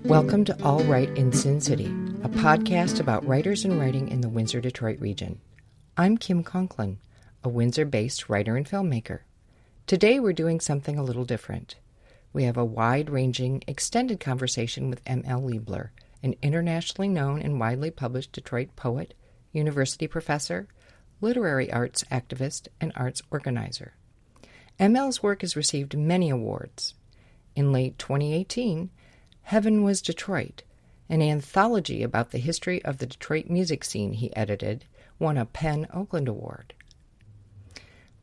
Welcome to All Right in Sin City, a podcast about writers and writing in the Windsor, Detroit region. I'm Kim Conklin, a Windsor-based writer and filmmaker. Today we're doing something a little different. We have a wide-ranging, extended conversation with M.L. Liebler, an internationally known and widely published Detroit poet, university professor, literary arts activist, and arts organizer. M.L.'s work has received many awards. In late 2018, Heaven Was Detroit, an anthology about the history of the Detroit music scene he edited, won a PEN Oakland Award.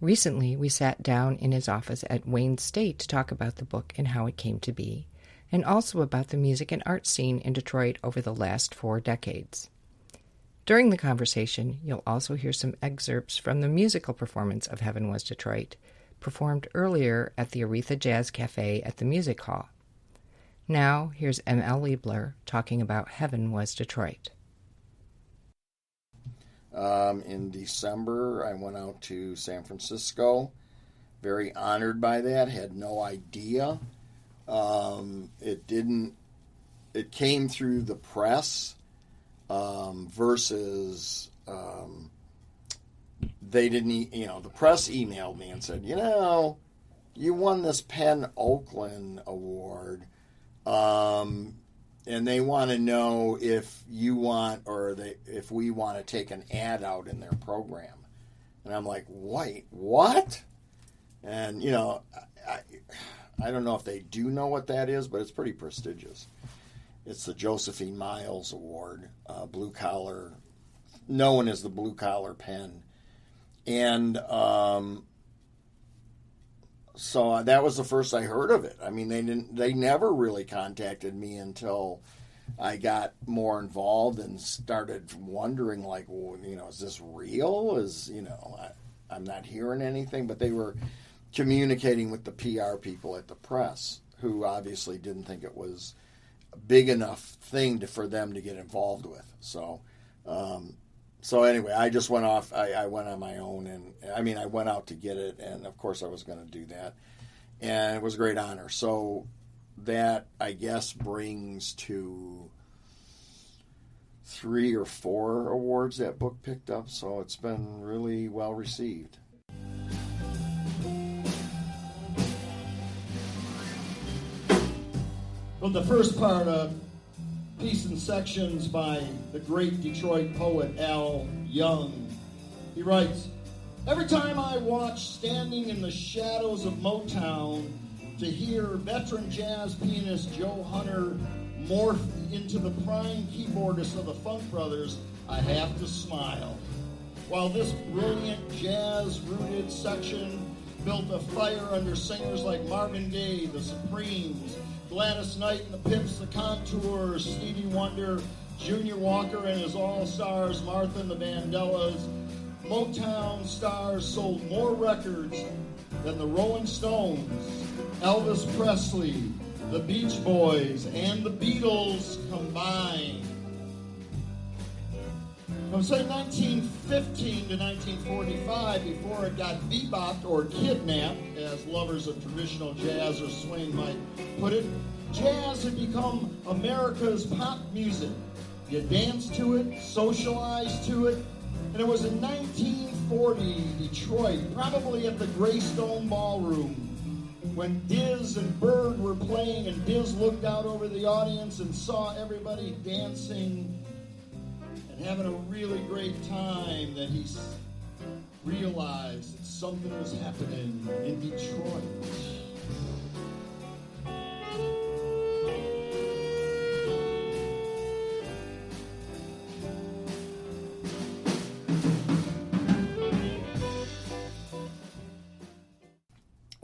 Recently, we sat down in his office at Wayne State to talk about the book and how it came to be, and also about the music and art scene in Detroit over the last 4 decades. During the conversation, you'll also hear some excerpts from the musical performance of Heaven Was Detroit, performed earlier at the Aretha Jazz Café at the Music Hall. Now, here's M.L. Liebler talking about Heaven Was Detroit. In December, I went out to San Francisco. Very honored by that. Had no idea. It came through the press versus they didn't. The press emailed me and said, you won this PEN Oakland Award. And they want to know if you want if we want to take an ad out in their program. And I'm like, wait, what? And, I don't know if they do know what that is, but it's pretty prestigious. It's the Josephine Miles Award, blue collar, known as the blue collar pen. And, so that was the first I heard of it. I mean, they never really contacted me until I got more involved and started wondering, like, well, is this real? I'm not hearing anything, but they were communicating with the PR people at the press, who obviously didn't think it was a big enough thing for them to get involved with. So anyway, I just went off. I went on my own, and I went out to get it, and of course I was going to do that, and it was a great honor. So that, I guess, brings to 3 or 4 awards that book picked up. So it's been really well received. Well, the first part of Piece and Sections by the great Detroit poet Al Young. He writes, "Every time I watch standing in the shadows of Motown to hear veteran jazz pianist Joe Hunter morph into the prime keyboardist of the Funk Brothers, I have to smile. While this brilliant jazz-rooted section built a fire under singers like Marvin Gaye, the Supremes, Gladys Knight and the Pips, the Contours, Stevie Wonder, Junior Walker and his All-Stars, Martha and the Vandellas, Motown stars sold more records than the Rolling Stones, Elvis Presley, the Beach Boys, and the Beatles combined. From, say, 1915 to 1945, before it got bebopped or kidnapped, as lovers of traditional jazz or swing might put it, jazz had become America's pop music. You danced to it, socialized to it, and it was in 1940, Detroit, probably at the Greystone Ballroom, when Diz and Bird were playing, and Diz looked out over the audience and saw everybody dancing and having a really great time, that he realized that something was happening in Detroit.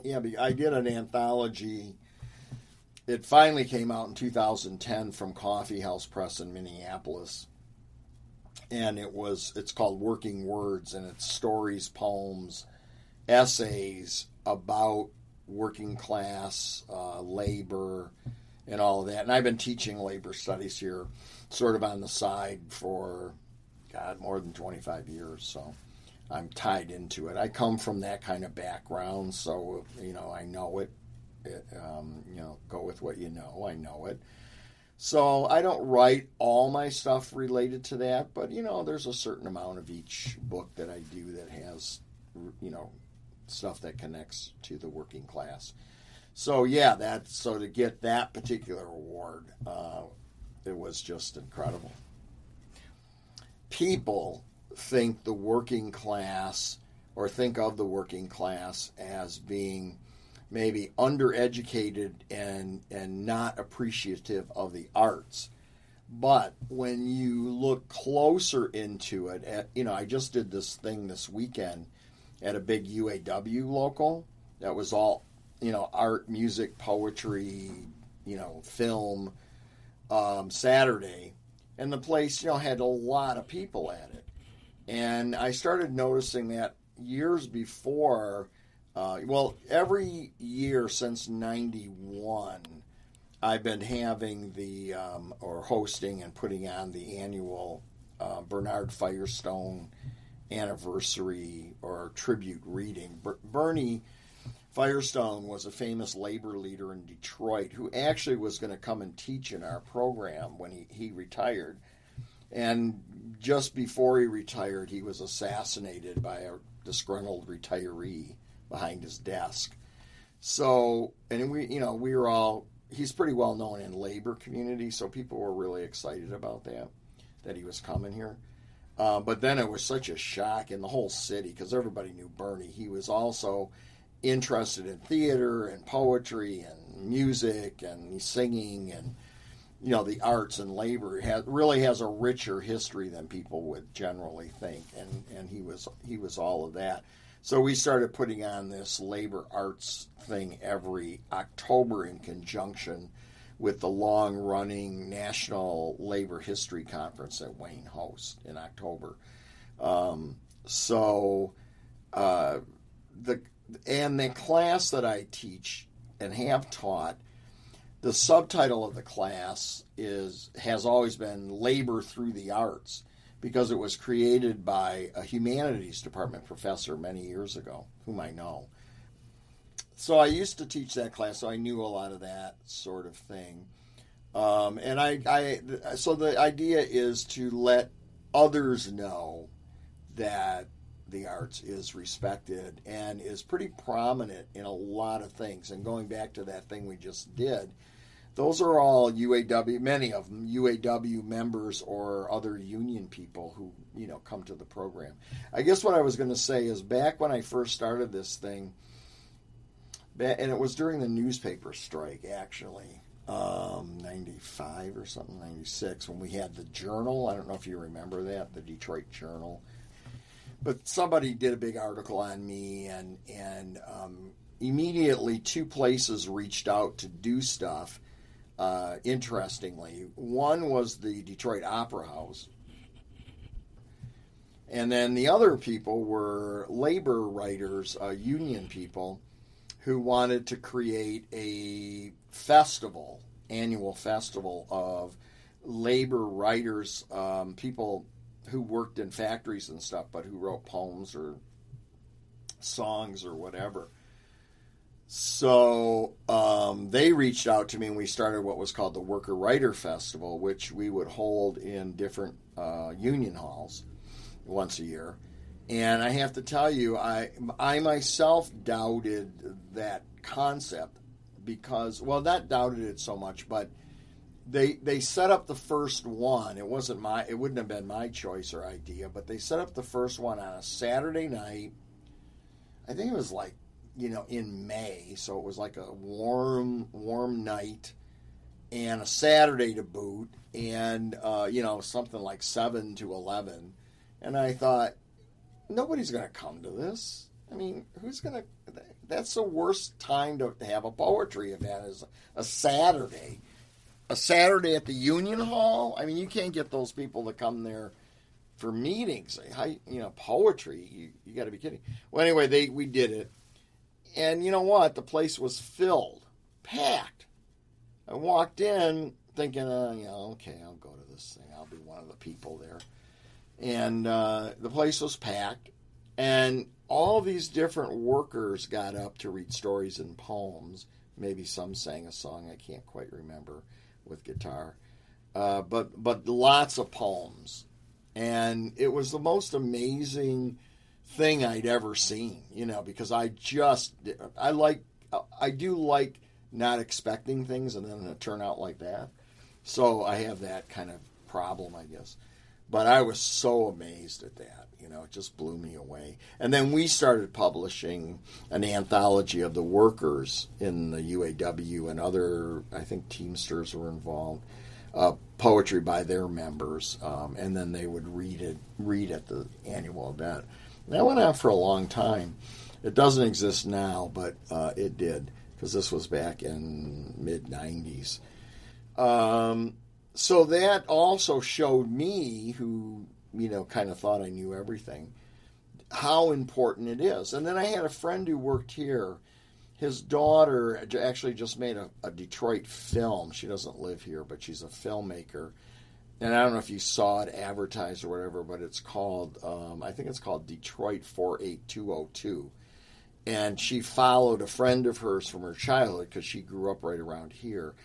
Yeah, I did an anthology. It finally came out in 2010 from Coffee House Press in Minneapolis. And it's called Working Words, and it's stories, poems, essays about working class, labor, and all of that. And I've been teaching labor studies here sort of on the side for, more than 25 years, so I'm tied into it. I come from that kind of background, so, I know it. Go with what you know. I know it. So I don't write all my stuff related to that, but, there's a certain amount of each book that I do that has, stuff that connects to the working class. So, yeah, so to get that particular award, it was just incredible. People think the working class, or think of the working class as being maybe undereducated and not appreciative of the arts. But when you look closer into it, I just did this thing this weekend at a big UAW local that was all, art, music, poetry, film, Saturday. And the place, had a lot of people at it. And I started noticing that years before, every year since 91, I've been having or hosting and putting on the annual Bernard Firestone anniversary or tribute reading. Bernie Firestone was a famous labor leader in Detroit who actually was going to come and teach in our program when he retired. And just before he retired, he was assassinated by a disgruntled retiree behind his desk. So, and we were all, he's pretty well known in labor community, so people were really excited about that he was coming here. But then it was such a shock in the whole city because everybody knew Bernie. He was also interested in theater and poetry and music and singing and, the arts and labor. Really has a richer history than people would generally think. And he was all of that. So we started putting on this labor arts thing every October in conjunction with the long-running National Labor History Conference that Wayne hosts in October. The class that I teach and have taught, the subtitle of the class has always been Labor Through the Arts, because it was created by a humanities department professor many years ago, whom I know. So I used to teach that class, so I knew a lot of that sort of thing. So the idea is to let others know that the arts is respected and is pretty prominent in a lot of things. And going back to that thing we just did, those are all UAW, many of them UAW members or other union people who, come to the program. I guess what I was going to say is back when I first started this thing, and it was during the newspaper strike, actually, 95 or something, 96, when we had the Journal. I don't know if you remember that, the Detroit Journal. But somebody did a big article on me, and immediately two places reached out to do stuff. Interestingly, one was the Detroit Opera House, and then the other people were labor writers, union people, who wanted to create a annual festival of labor writers, people who worked in factories and stuff, but who wrote poems or songs or whatever. So they reached out to me, and we started what was called the Worker Writer Festival, which we would hold in different union halls once a year. And I have to tell you, I myself doubted that concept because, well, not doubted it so much, but they set up the first one. It wouldn't have been my choice or idea, but they set up the first one on a Saturday night. I think it was like, in May, so it was like a warm night and a Saturday to boot, and something like 7 to 11. And I thought, nobody's going to come to this. I mean, who's going to? That's the worst time to have a poetry event, is a Saturday. A Saturday at the Union Hall? I mean, you can't get those people to come there for meetings. Poetry, you got to be kidding. Well, anyway, we did it. And you know what? The place was filled, packed. I walked in thinking, okay, I'll go to this thing. I'll be one of the people there. And the place was packed. And all these different workers got up to read stories and poems. Maybe some sang a song, I can't quite remember, with guitar. but lots of poems. And it was the most amazing thing I'd ever seen, because I do like not expecting things and then it turn out like that. So I have that kind of problem, I guess. But I was so amazed at that, it just blew me away. And then we started publishing an anthology of the workers in the UAW and other, I think Teamsters were involved, poetry by their members, and then they would read at the annual event. And that went on for a long time. It doesn't exist now, but it did, because this was back in mid-90s. So that also showed me, who, kind of thought I knew everything, how important it is. And then I had a friend who worked here. His daughter actually just made a Detroit film. She doesn't live here, but she's a filmmaker. And I don't know if you saw it advertised or whatever, but it's called, I think it's called Detroit 48202. And she followed a friend of hers from her childhood, because she grew up right around here.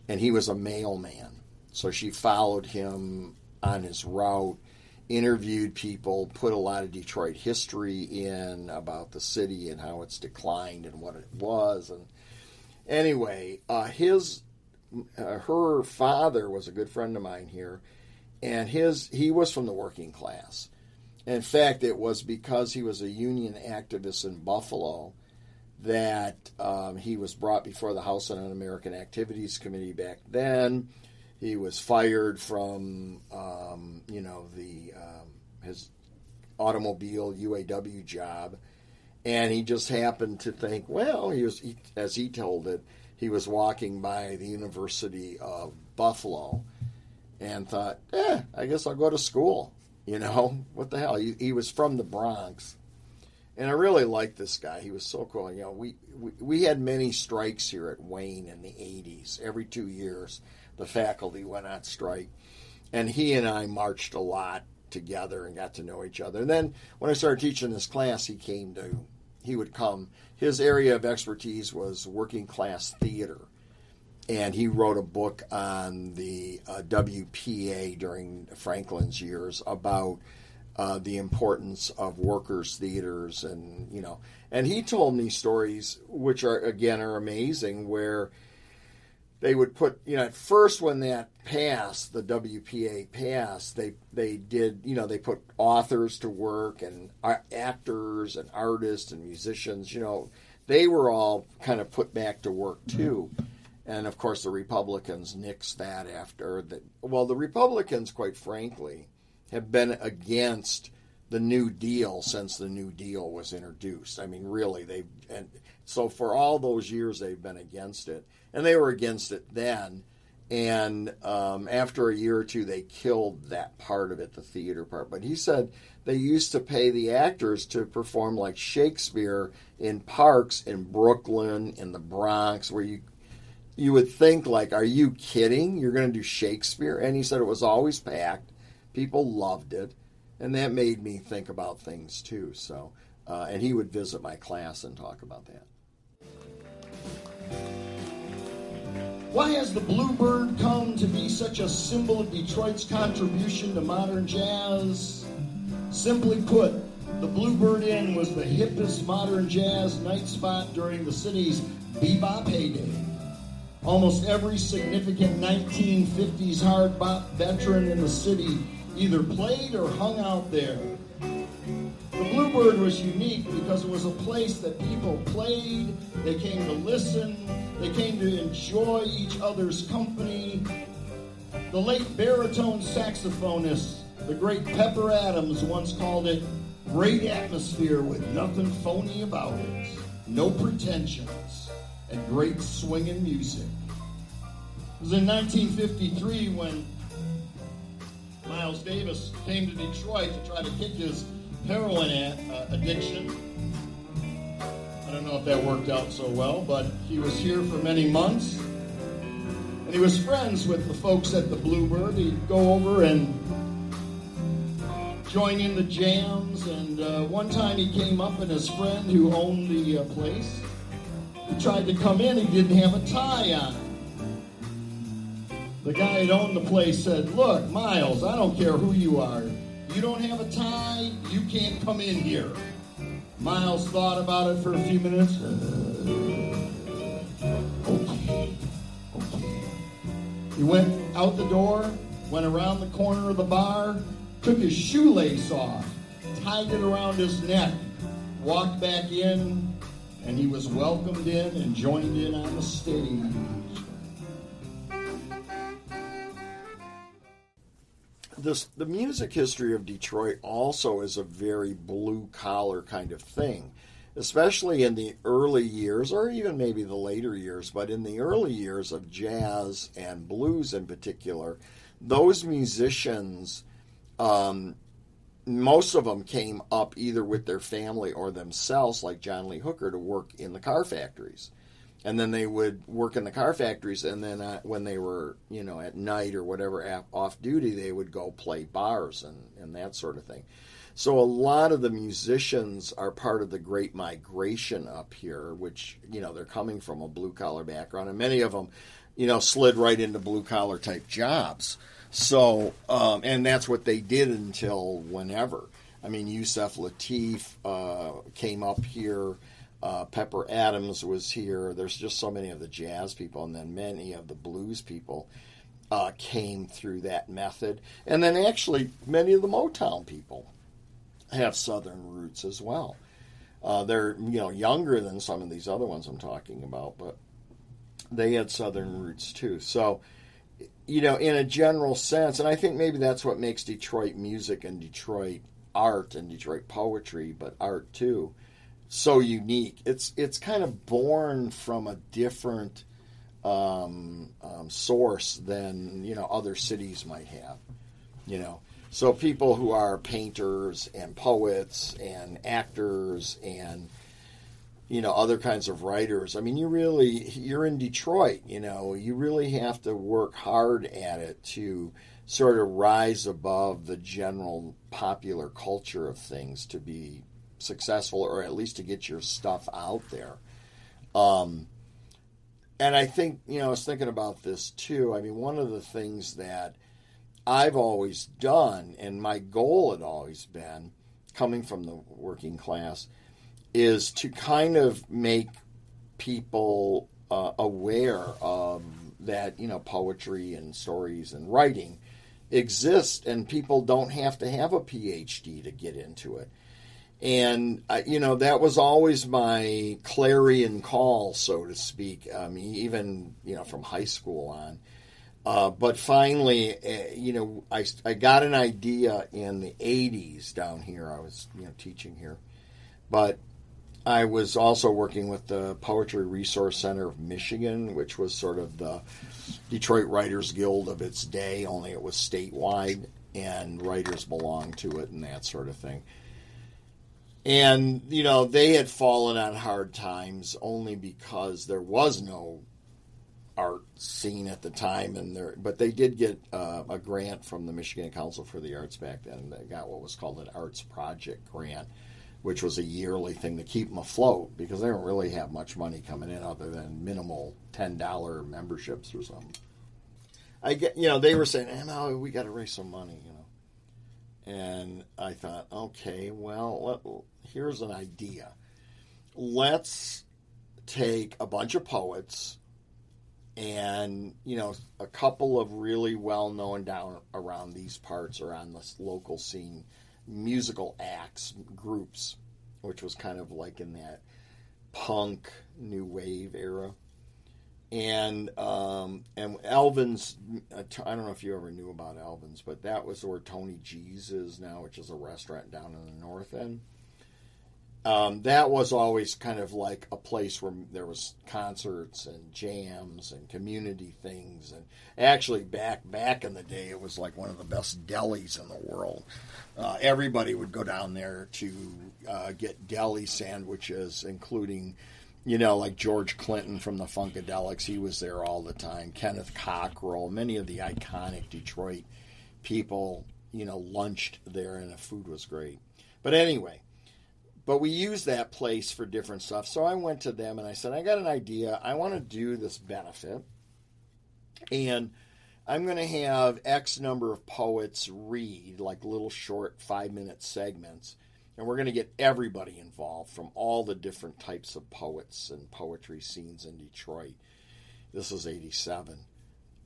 And he was a mailman. So she followed him on his route, interviewed people, put a lot of Detroit history in about the city and how it's declined and what it was. And anyway, her father was a good friend of mine here, and he was from the working class. In fact, it was because he was a union activist in Buffalo that he was brought before the House Un-American Activities Committee back then. He was fired from, his automobile UAW job, and he just happened to think, well, as he told it, he was walking by the University of Buffalo and thought, I guess I'll go to school. What the hell? He was from the Bronx. And I really liked this guy. He was so cool. We had many strikes here at Wayne in the 80s. Every 2 years, the faculty went on strike. And he and I marched a lot together and got to know each other. And then when I started teaching this class, he would come. His area of expertise was working class theater. And he wrote a book on the WPA during Franklin's years about the importance of workers' theaters, and he told me stories which are amazing, where they would put, at first when that passed, the WPA passed, they did, they put authors to work and actors and artists and musicians, they were all kind of put back to work too. And of course the Republicans nixed that after that. Well, the Republicans, quite frankly, have been against the New Deal since the New Deal was introduced. I mean, really, so for all those years they've been against it, and they were against it then. And after a year or two, they killed that part of it, the theater part. But he said they used to pay the actors to perform like Shakespeare in parks in Brooklyn, in the Bronx, where you would think, like, are you kidding? You're going to do Shakespeare? And he said it was always packed. People loved it, and that made me think about things too. So, and he would visit my class and talk about that. Why has the Bluebird come to be such a symbol of Detroit's contribution to modern jazz? Simply put, the Bluebird Inn was the hippest modern jazz night spot during the city's bebop heyday. Almost every significant 1950s hard bop veteran in the city either played or hung out there. The Bluebird was unique because it was a place that people played, they came to listen, they came to enjoy each other's company. The late baritone saxophonist, the great Pepper Adams, once called it great atmosphere with nothing phony about it, no pretensions, and great swinging music. It was in 1953 when Miles Davis came to Detroit to try to kick his heroin addiction. I don't know if that worked out so well, but he was here for many months. And he was friends with the folks at the Bluebird. He'd go over and join in the jams. And one time he came up, and his friend who owned the place, he tried to come in. He didn't have a tie on. The guy that owned the place said, "Look, Miles, I don't care who you are. You don't have a tie, you can't come in here." Miles thought about it for a few minutes. Okay. He went out the door, went around the corner of the bar, took his shoelace off, tied it around his neck, walked back in, and he was welcomed in and joined in on the stage. The music history of Detroit also is a very blue-collar kind of thing, especially in the early years, or even maybe the later years, but in the early years of jazz and blues in particular, those musicians, most of them came up either with their family or themselves, like John Lee Hooker, to work in the car factories. And then they would work in the car factories, and then when they were, at night or whatever, off duty, they would go play bars and that sort of thing. So a lot of the musicians are part of the Great Migration up here, which, they're coming from a blue-collar background, and many of them, slid right into blue-collar type jobs. So, and that's what they did until whenever. I mean, Yusef Lateef came up here. Pepper Adams was here. There's just so many of the jazz people, and then many of the blues people came through that method. And then actually many of the Motown people have Southern roots as well. They're younger than some of these other ones I'm talking about, but they had Southern roots too. So, in a general sense, and I think maybe that's what makes Detroit music and Detroit art and Detroit poetry, but art too, so unique. It's kind of born from a different source than other cities might have. So people who are painters and poets and actors and other kinds of writers. I mean, you're in Detroit. You really have to work hard at it to sort of rise above the general popular culture of things to be successful, or at least to get your stuff out there. And I think, I was thinking about this too. I mean, one of the things that I've always done, and my goal had always been, coming from the working class, is to kind of make people aware of that, poetry and stories and writing exist, and people don't have to have a PhD to get into it. And, that was always my clarion call, so to speak, even, from high school on. But finally, I got an idea in the 80s down here. I was, teaching here. But I was also working with the Poetry Resource Center of Michigan, which was sort of the Detroit Writers Guild of its day, only it was statewide, and writers belonged to it and that sort of thing. And, they had fallen on hard times only because there was no art scene at the time, but they did get a grant from the Michigan Council for the Arts back then, and they got what was called an Arts Project grant, which was a yearly thing to keep them afloat, because they don't really have much money coming in other than minimal $10 memberships or something. They were saying, no, we got to raise some money, And I thought, okay, well, here's an idea. Let's take a bunch of poets and, a couple of really well-known down around these parts or on the local scene musical acts, groups, which was kind of like in that punk new wave era. And Elvin's, I don't know if you ever knew about Elvin's, but that was where Tony G's is now, which is a restaurant down in the North End. That was always kind of like a place where there was concerts and jams and community things. And actually, back in the day, it was like one of the best delis in the world. Everybody would go down there to get deli sandwiches, including, like George Clinton from the Funkadelics. He was there all the time. Kenneth Cockrell, many of the iconic Detroit people, lunched there, and the food was great. But anyway. But we used that place for different stuff. So I went to them and I said, I got an idea. I want to do this benefit. And I'm going to have X number of poets read, like little short 5-minute segments, and we're going to get everybody involved from all the different types of poets and poetry scenes in Detroit. This was 87.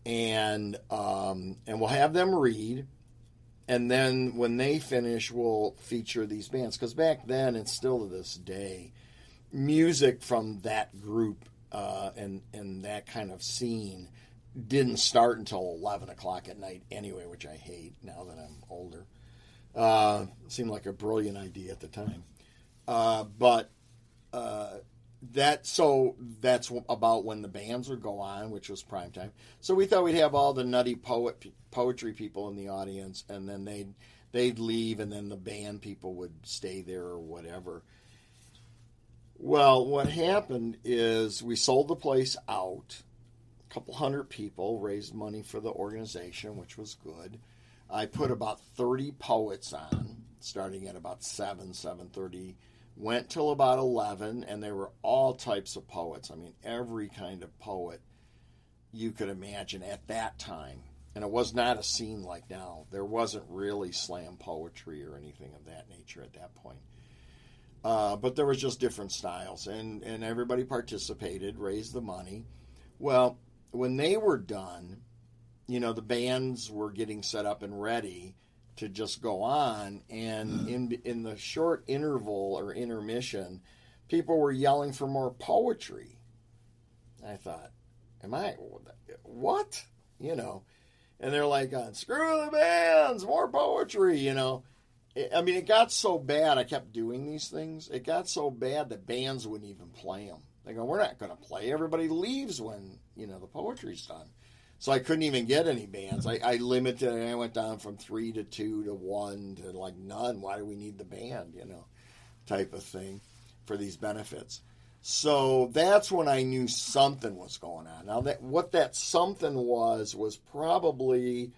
And we'll have them read, and then when they finish, we'll feature these bands. Because back then, and still to this day, music from that group and that kind of scene didn't start until 11 o'clock at night anyway, which I hate now that I'm older. Seemed like a brilliant idea at the time. That's about when the bands would go on, which was prime time. So we thought we'd have all the nutty poetry people in the audience, and then they'd leave, and then the band people would stay there or whatever. Well, what happened is we sold the place out. A couple hundred people raised money for the organization, which was good. I put about 30 poets on, starting at about 7:30. Went till about 11, and they were all types of poets. I mean, every kind of poet you could imagine at that time. And it was not a scene like now. There wasn't really slam poetry or anything of that nature at that point. But there was just different styles, and everybody participated, raised the money. Well, when they were done, the bands were getting set up and ready to just go on, and in the short interval or intermission, people were yelling for more poetry. I thought, what? And they're like, screw the bands, more poetry, I mean, it got so bad, I kept doing these things, it got so bad that bands wouldn't even play them. They go, we're not going to play. Everybody leaves when, the poetry's done. So I couldn't even get any bands. I limited it. I went down from 3 to 2 to 1 to like none. Why do we need the band, type of thing for these benefits. So that's when I knew something was going on. Now, what that something was probably,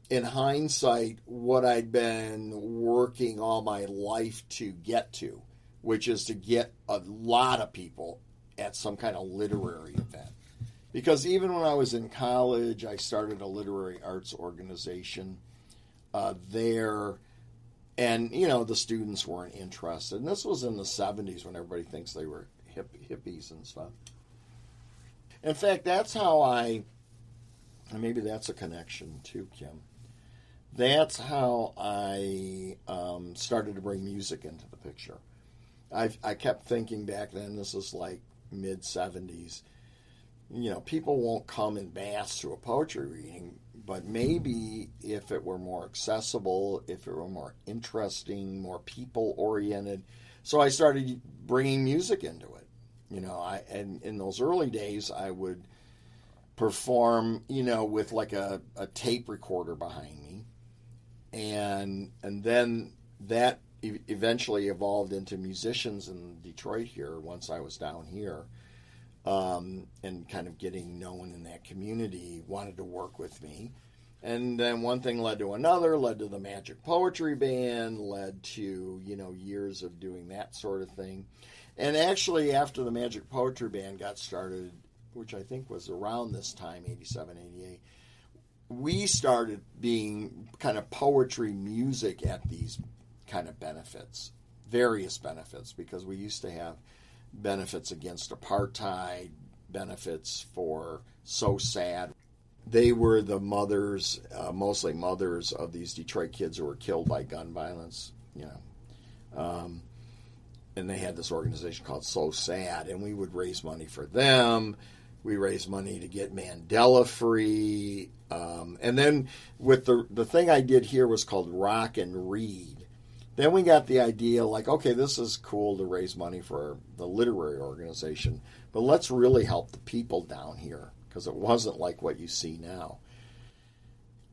in hindsight, what I'd been working all my life to get to, which is to get a lot of people at some kind of literary event. Because even when I was in college, I started a literary arts organization there, and, the students weren't interested. And this was in the 70s when everybody thinks they were hippies and stuff. In fact, that's how and maybe that's a connection too, Kim. That's how I started to bring music into the picture. I kept thinking back then, this is like mid-70s, people won't come in mass to a poetry reading, but maybe if it were more accessible, if it were more interesting, more people-oriented. So I started bringing music into it. And in those early days, I would perform, with like a tape recorder behind me. And then that eventually evolved into musicians in Detroit here once I was down here, and kind of getting known in that community, wanted to work with me. And then one thing led to another, led to the Magic Poetry Band, led to, years of doing that sort of thing. And actually, after the Magic Poetry Band got started, which I think was around this time, 87, 88, we started being kind of poetry music at these kind of benefits, various benefits, because we used to have benefits against apartheid, benefits for So Sad. They were the mothers, mostly mothers of these Detroit kids who were killed by gun violence, and they had this organization called So Sad, and we would raise money for them. We raised money to get Mandela free. And then with the thing I did here was called Rock and Read. Then we got the idea like, okay, this is cool to raise money for the literary organization, but let's really help the people down here, because it wasn't like what you see now.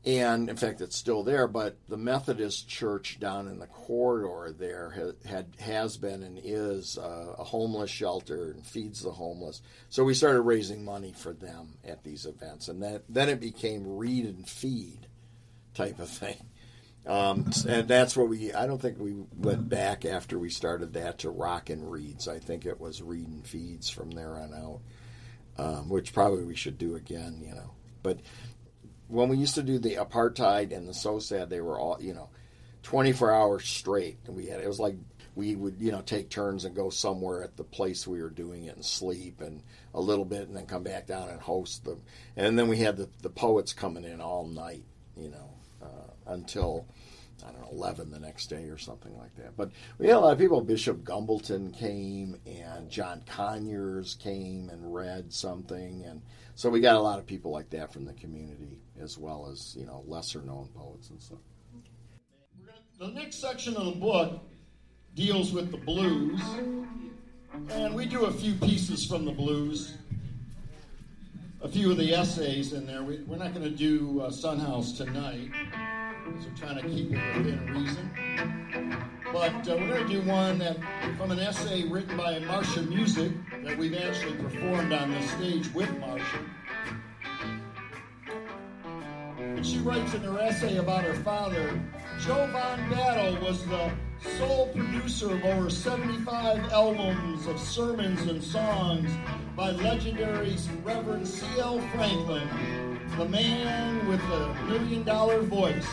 And, in fact, it's still there, but the Methodist church down in the corridor there has been and is a homeless shelter and feeds the homeless. So we started raising money for them at these events. And then it became read and feed type of thing. And that's what I don't think we went back after we started that to Rock and Reads. I think it was Read and Feeds from there on out, which probably we should do again, But when we used to do the apartheid and the So Sad, they were all, 24 hours straight. And it was like we would, take turns and go somewhere at the place we were doing it and sleep and a little bit and then come back down and host them. And then we had the poets coming in all night, until, I don't know, 11 the next day or something like that. But we had a lot of people. Bishop Gumbleton came and John Conyers came and read something. And so we got a lot of people like that from the community as well as, lesser known poets and stuff. The next section of the book deals with the blues. And we do a few pieces from the blues. A few of the essays in there. We're not going to do Sun House tonight, because we're trying to keep it within reason. But we're going to do one from an essay written by Marcia Music that we've actually performed on the stage with Marcia. And she writes in her essay about her father, Joe Von Battle was the sole producer of over 75 albums of sermons and songs by legendary Reverend C.L. Franklin, the man with the $1 million voice.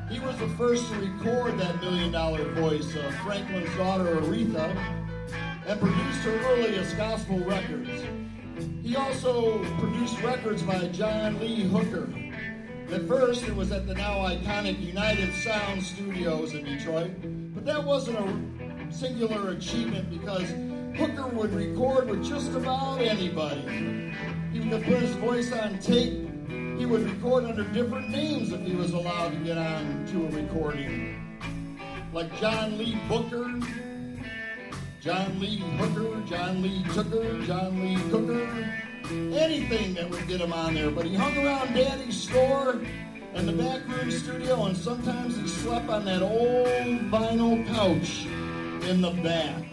He was the first to record that $1 million voice of Franklin's daughter Aretha and produced her earliest gospel records. He also produced records by John Lee Hooker. At first, it was at the now iconic United Sound Studios in Detroit, but that wasn't a singular achievement because Hooker would record with just about anybody. He could put his voice on tape. He would record under different names if he was allowed to get on to a recording. Like John Lee Booker, John Lee Hooker, John Lee Tooker, John Lee Cooker, anything that would get him on there. But he hung around Daddy's store and the backroom studio, and sometimes he slept on that old vinyl couch in the back.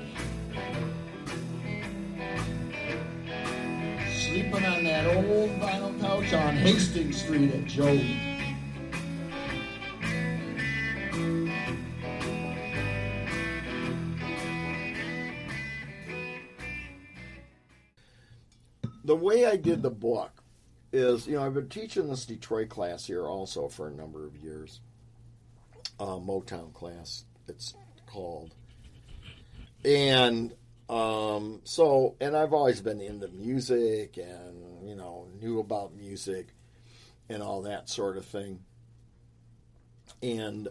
Sleeping on that old vinyl couch on Hastings Street at Joey. The way I did the book is, I've been teaching this Detroit class here also for a number of years. Motown class, it's called. And and I've always been into music and, knew about music and all that sort of thing. And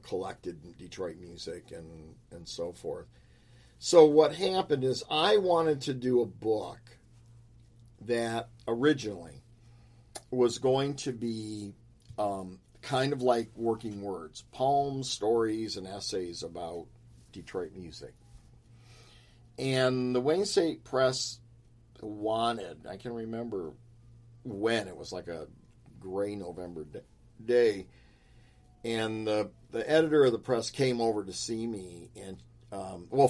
collected Detroit music and so forth. So what happened is I wanted to do a book that originally was going to be kind of like working words, poems, stories, and essays about Detroit music. And the Wayne State Press wanted, I can remember when, it was like a gray November day, and the editor of the press came over to see me, and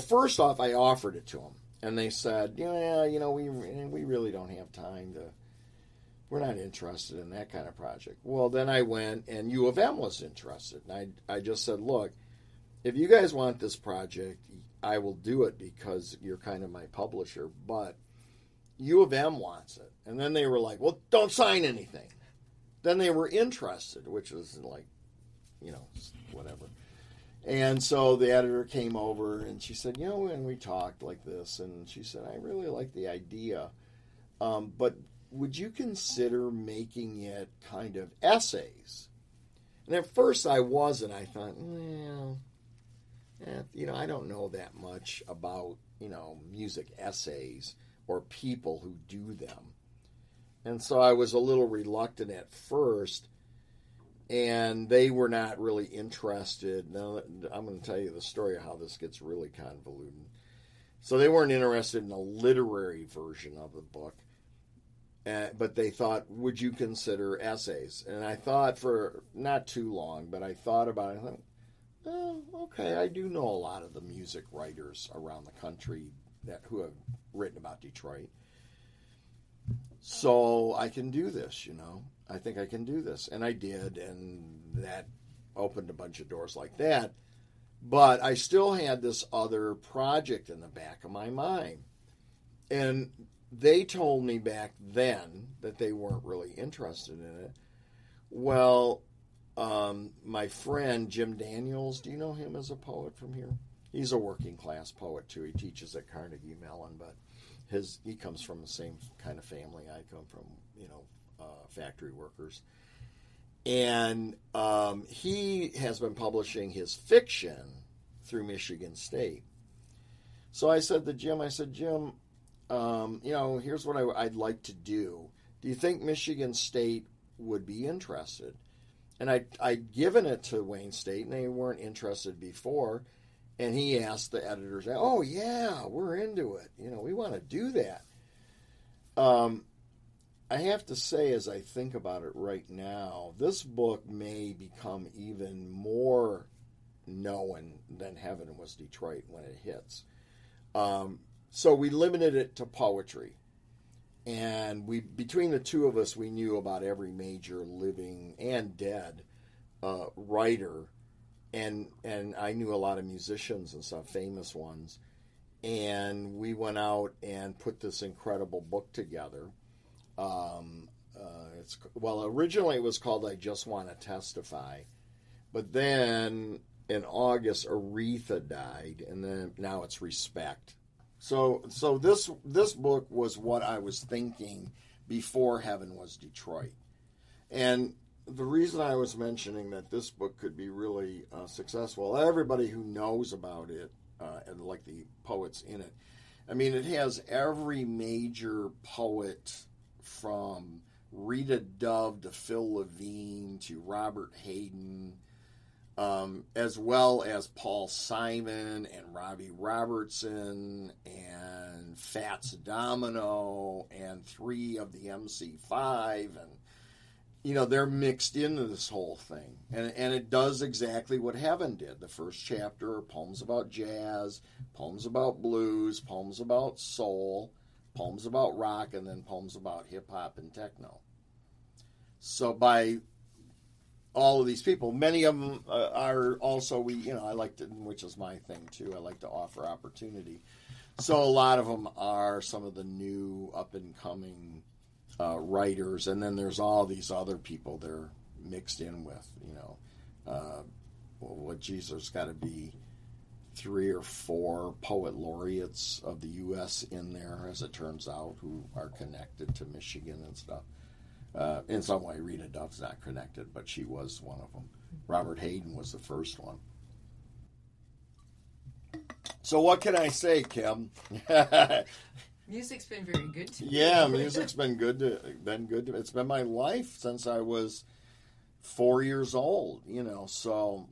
first off, I offered it to them, and they said, we really don't have time we're not interested in that kind of project. Well, then I went, and U of M was interested, and I just said, look, if you guys want this project, I will do it because you're kind of my publisher, but U of M wants it. And then they were like, well, don't sign anything. Then they were interested, which was like, whatever. And so the editor came over and she said, and we talked like this. And she said, I really like the idea, but would you consider making it kind of essays? And at first I wasn't. I thought, I don't know that much about, music essays or people who do them. And so I was a little reluctant at first. And they were not really interested. Now, I'm going to tell you the story of how this gets really convoluted. So they weren't interested in a literary version of the book, but they thought, would you consider essays? And I thought for not too long, but I thought about it. I thought, okay, I do know a lot of the music writers around the country who have written about Detroit. So I can do this, I think I can do this. And I did, and that opened a bunch of doors like that. But I still had this other project in the back of my mind. And they told me back then that they weren't really interested in it. Well, my friend Jim Daniels, do you know him as a poet from here? He's a working class poet too. He teaches at Carnegie Mellon, but he comes from the same kind of family I come from, factory workers. And he has been publishing his fiction through Michigan State. So I said to Jim, Jim, here's what I'd like to do. Do you think Michigan State would be interested? And I'd given it to Wayne State, and they weren't interested before. And he asked the editors, oh, yeah, we're into it. We want to do that. I have to say, as I think about it right now, this book may become even more known than Heaven Was Detroit when it hits. So we limited it to poetry. And between the two of us, we knew about every major living and dead writer. And I knew a lot of musicians and stuff, famous ones. And we went out and put this incredible book together. Originally it was called I Just Want to Testify. But then in August, Aretha died. And then now it's Respect. So this book was what I was thinking before Heaven Was Detroit. And the reason I was mentioning that this book could be really successful, everybody who knows about it, and like the poets in it, I mean, it has every major poet from Rita Dove to Phil Levine to Robert Hayden, as well as Paul Simon and Robbie Robertson and Fats Domino and 3 of the MC5, and they're mixed into this whole thing. And it does exactly what Heaven did. The first chapter are poems about jazz, poems about blues, poems about soul, poems about rock, and then poems about hip-hop and techno. So by all of these people, many of them are also, I like to, which is my thing too, I like to offer opportunity. So a lot of them are some of the new up-and-coming writers, and then there's all these other people they're mixed in with, there's got to be 3 or 4 poet laureates of the U.S. in there, as it turns out, who are connected to Michigan and stuff. In some way, Rita Duff's not connected, but she was one of them. Robert Hayden was the first one. So what can I say, Kim? Music's been very good to me. Yeah, music's been good to me. It's been my life since I was 4 years old, so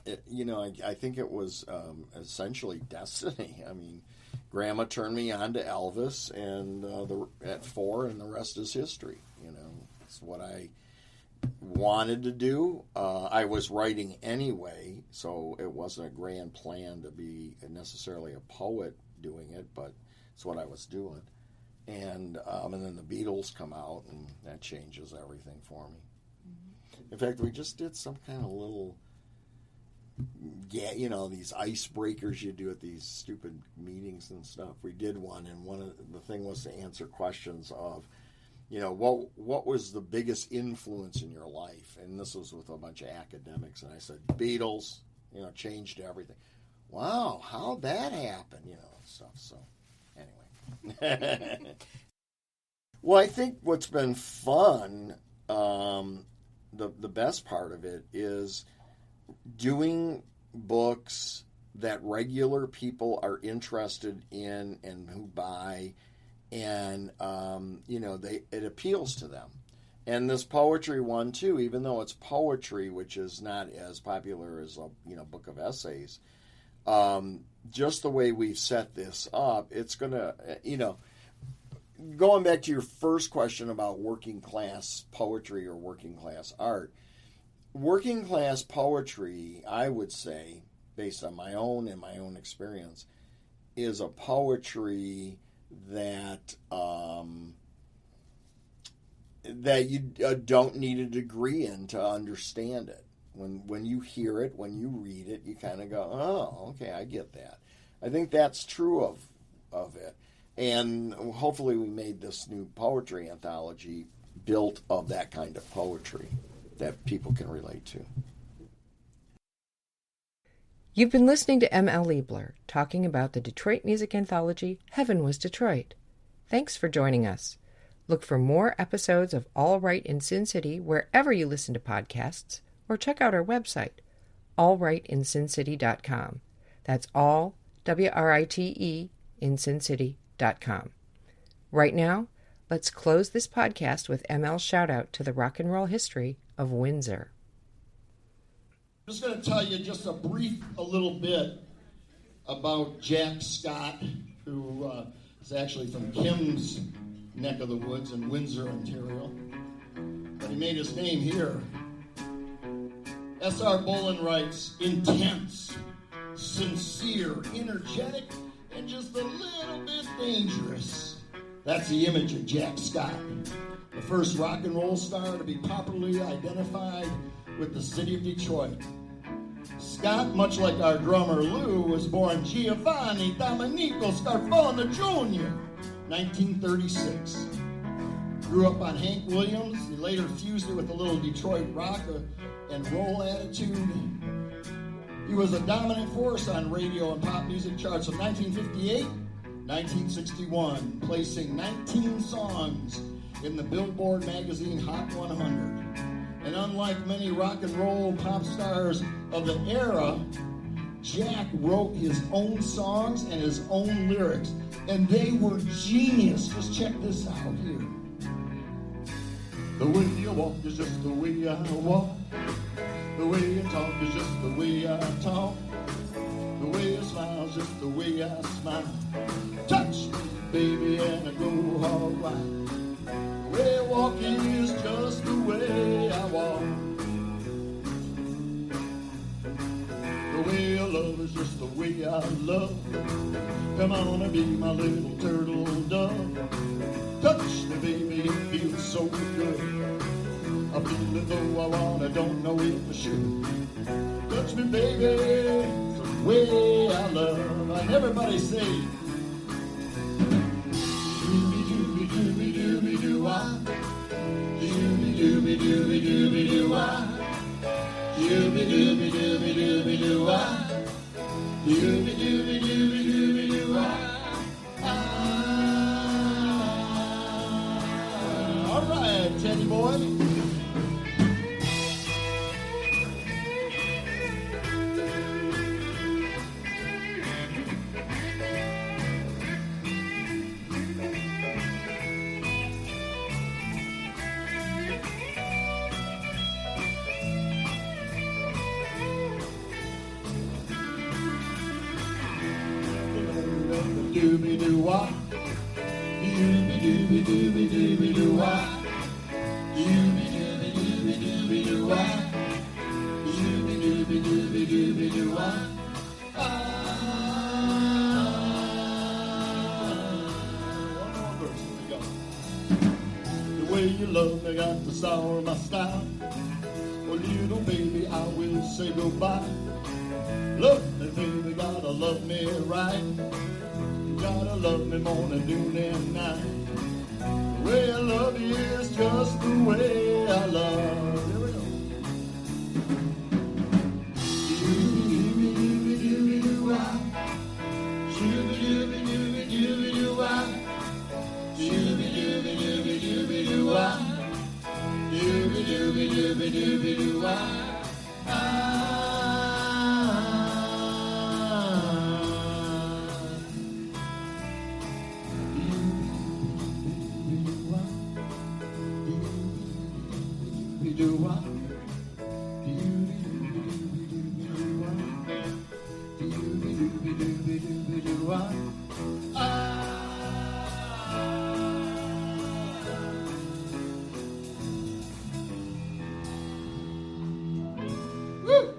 I think it was essentially destiny. I mean, Grandma turned me on to Elvis and at 4, and the rest is history. It's what I wanted to do. I was writing anyway, so it wasn't a grand plan to be necessarily a poet doing it, but it's what I was doing. And then the Beatles come out, and that changes everything for me. Mm-hmm. In fact, we just did some kind of little, these icebreakers you do at these stupid meetings and stuff. We did one, and one of the thing was to answer questions of, what was the biggest influence in your life? And this was with a bunch of academics, and I said, Beatles, changed everything. Wow, how'd that happen? Stuff. So anyway. Well, I think what's been fun, the best part of it is doing books that regular people are interested in and who buy, and it appeals to them. And this poetry one too, even though it's poetry, which is not as popular as a book of essays, just the way we've set this up, it's gonna, going back to your first question about working class poetry or working class art, working class poetry, I would say, based on my own experience, is a poetry that that you don't need a degree in to understand it. When you hear it, when you read it, you kind of go, oh, okay, I get that. I think that's true of it. And hopefully we made this new poetry anthology built of that kind of poetry that people can relate to. You've been listening to M.L. Liebler talking about the Detroit music anthology, Heaven Was Detroit. Thanks for joining us. Look for more episodes of All Right in Sin City wherever you listen to podcasts, or check out our website, allrightinsincity.com. That's all, W-R-I-T-E, in sincity.com. Right now, let's close this podcast with ML's shout-out to the rock and roll history of Windsor. I'm just going to tell you just a little bit about Jack Scott, who is actually from Kim's neck of the woods in Windsor, Ontario. But he made his name here. S.R. Bolin writes, intense, sincere, energetic, and just a little bit dangerous. That's the image of Jack Scott, the first rock and roll star to be popularly identified with the city of Detroit. Scott, much like our drummer Lou, was born Giovanni Domenico Scarfone Jr., 1936. Grew up on Hank Williams. He later fused it with a little Detroit rock and roll attitude. He was a dominant force on radio and pop music charts from 1958 1961, placing 19 songs in the Billboard magazine Hot 100. And unlike many rock and roll pop stars of the era, Jack wrote his own songs and his own lyrics, and they were genius. Just check this out here. The way you walk is just the way I walk. The way you talk is just the way I talk. The way you smile is just the way I smile. Touch me, baby, and I go all right. The way walking is just the way I walk. The way I love is just the way I love. Come on and be my little turtle dove. Touch me, baby, it feels so good. I feel it though I wanna, don't know if I should. Touch me, baby, it's the way I love. And everybody say, dooby-dooby-dooby-dooby-doo-wah. Dooby-dooby-dooby-dooby-doo-wah. Dooby-dooby-dooby-dooby-doo-wah. Dooby-dooby-dooby-dooby-doo-wah. All right, Teddy boy. Dooby-doo-wah. Dooby-dooby-dooby-dooby-doo-wah. Dooby-dooby-dooby-dooby-doo-wah. Dooby-dooby-dooby-dooby-doo-wah. One more verse, here we go. The way you love me got to sour my style. Well, little baby, I will say goodbye. Love me, baby, gotta love me right. Gotta love me morning, noon, and night. The way I love you is just the way I love. Here we go. Dooby-dooby-dooby-dooby-doo-wah. Dooby-dooby-dooby-dooby-doo-wah. Dooby-dooby-dooby-dooby-doo-wah. Dooby-dooby-dooby-dooby-doo-wah. Woo!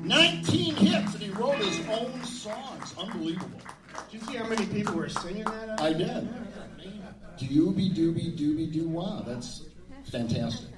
19 hits, and he wrote his own songs. Unbelievable. Did you see how many people were singing that? I did. Dooby dooby dooby doo wah. That's fantastic.